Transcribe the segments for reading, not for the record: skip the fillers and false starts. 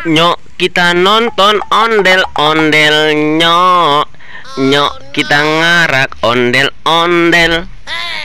Nyok, kita nonton ondel-ondel. Nyok, nyok, kita ngarak ondel-ondel.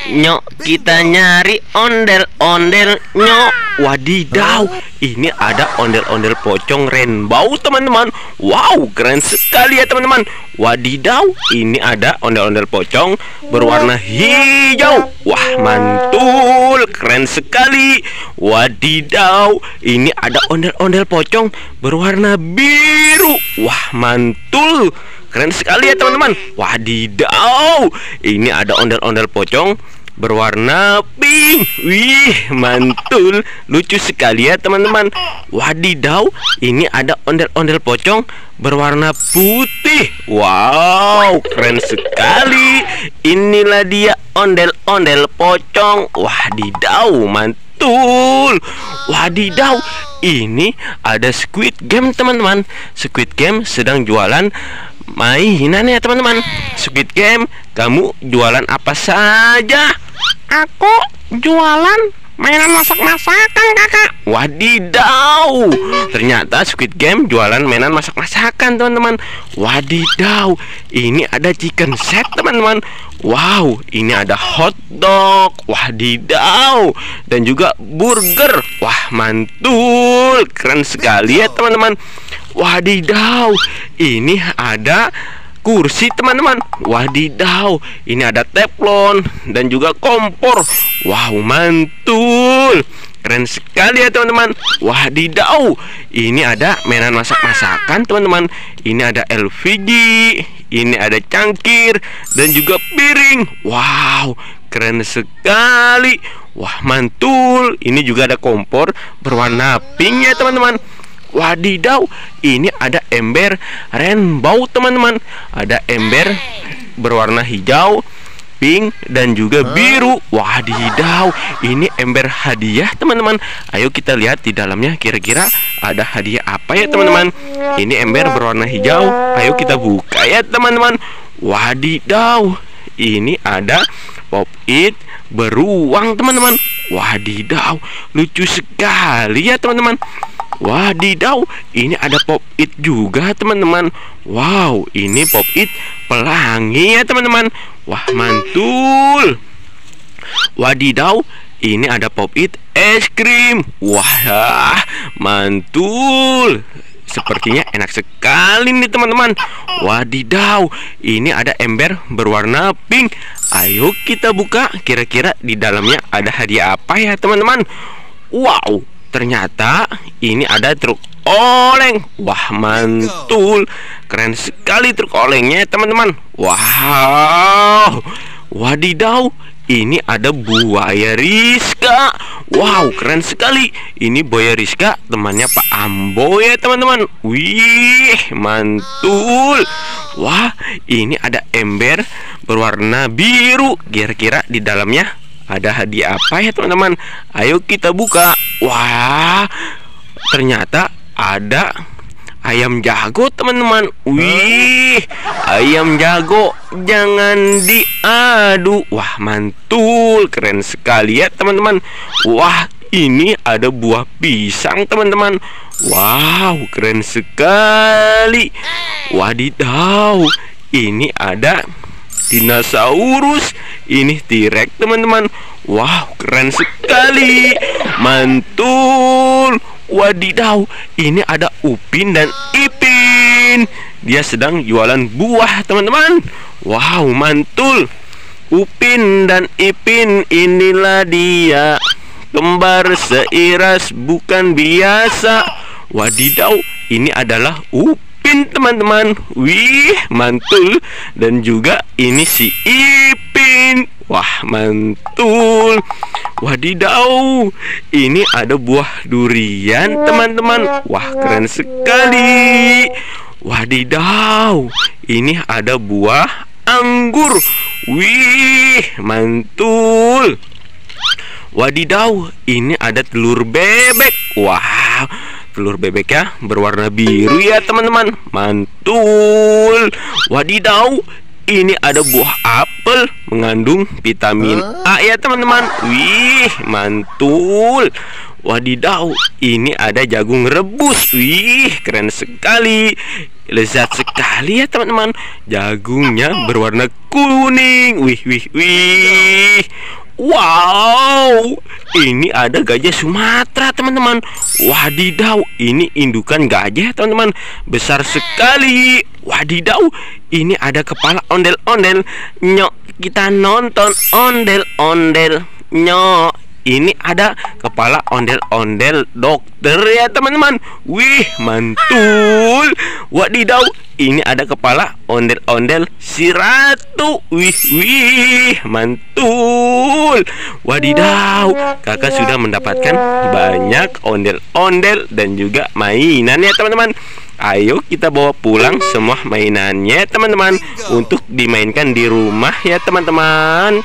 Nyok, kita nyari ondel-ondel. Nyok, wadidaw, ini ada ondel-ondel pocong rainbow, teman-teman. Wow, keren sekali ya, teman-teman. Wadidaw, ini ada ondel-ondel pocong berwarna hijau. Wah, mantul, keren sekali. Wadidaw, ini ada ondel-ondel pocong berwarna biru. Wah, mantul, keren sekali ya, teman-teman. Wadidaw, ini ada ondel-ondel pocong berwarna pink. Wih, mantul, lucu sekali ya, teman-teman. Wadidaw, ini ada ondel-ondel pocong berwarna putih. Wow, keren sekali. Inilah dia ondel-ondel pocong. Wadidaw, mantul. Wadidaw, ini ada Squid Game, teman-teman. Squid Game sedang jualan mainan ya, teman-teman. Squid Game, kamu jualan apa saja? Aku jualan mainan masak-masakan, kakak. Wadidaw, ternyata Squid Game jualan mainan masak-masakan, teman-teman. Wadidaw, ini ada chicken set, teman-teman. Wow, ini ada hotdog. Wadidaw, dan juga burger. Wah, mantul, keren sekali ya, teman-teman. Wadidaw, ini ada kursi, teman-teman. Wadidaw, ini ada teflon dan juga kompor. Wow, mantul, keren sekali ya, teman-teman. Wadidaw, ini ada mainan masak-masakan, teman-teman. Ini ada LPG, ini ada cangkir dan juga piring. Wow, keren sekali. Wah, mantul, ini juga ada kompor berwarna pink ya, teman-teman. Wadidaw, ini ada ember rainbow, teman-teman. Ada ember berwarna hijau, pink, dan juga biru. Wadidaw, ini ember hadiah, teman-teman. Ayo kita lihat di dalamnya, kira-kira ada hadiah apa ya, teman-teman. Ini ember berwarna hijau. Ayo kita buka ya, teman-teman. Wadidaw, ini ada pop-it beruang, teman-teman. Wadidaw, lucu sekali ya, teman-teman. Wadidaw, ini ada pop-it juga, teman-teman. Wow, ini pop-it pelangi ya, teman-teman. Wah, mantul. Wadidaw, ini ada pop-it es krim. Wah, mantul. Sepertinya enak sekali nih, teman-teman. Wadidaw, ini ada ember berwarna pink. Ayo kita buka, kira-kira di dalamnya ada hadiah apa ya, teman-teman. Wow, ternyata ini ada truk oleng. Wah, mantul, keren sekali truk olengnya, teman-teman. Wow, wadidaw, ini ada buaya Rizka. Wow, keren sekali. Ini buaya Rizka, temannya Pak Ambo ya, teman-teman. Wih, mantul. Wah, ini ada ember berwarna biru. Kira-kira di dalamnya ada hadiah apa ya, teman-teman? Ayo kita buka. Wah, ternyata ada ayam jago, teman-teman. Wih, ayam jago jangan diadu. Wah, mantul, keren sekali ya, teman-teman. Wah, ini ada buah pisang, teman-teman. Wow, keren sekali. Wadidaw, ini ada dinosaurus. Ini T-Rex, teman-teman. Wow, keren sekali. Mantul. Wadidaw, ini ada Upin dan Ipin. Dia sedang jualan buah, teman-teman. Wow, mantul. Upin dan Ipin, inilah dia, kembar seiras bukan biasa. Wadidaw, ini adalah Upin, teman-teman. Wih, mantul. Dan juga ini si Ipin. Wah, mantul. Wadidaw, ini ada buah durian, teman-teman. Wah, keren sekali. Wadidaw, ini ada buah anggur. Wih, mantul. Wadidaw, ini ada telur bebek. Wah, telur bebeknya berwarna biru ya, teman-teman. Mantul. Wadidaw, ini ada buah apel mengandung vitamin A ya, teman-teman. Wih, mantul. Wadidaw, ini ada jagung rebus. Wih, keren sekali. Lezat sekali ya teman-teman. Jagungnya berwarna kuning. Wih, wih, wih. Wow, ini ada gajah Sumatera teman-teman. Wadidaw, ini indukan gajah teman-teman. Besar sekali. Wadidaw, ini ada kepala ondel-ondel. Nyok, kita nonton ondel-ondel. Nyok, ini ada kepala ondel-ondel dokter ya teman-teman. Wih, mantul. Wadidaw, ini ada kepala ondel-ondel si ratu. Wih, wih, mantul. Wadidaw, kakak sudah mendapatkan banyak ondel-ondel dan juga mainan ya teman-teman. Ayo kita bawa pulang semua mainannya teman-teman, untuk dimainkan di rumah ya teman-teman.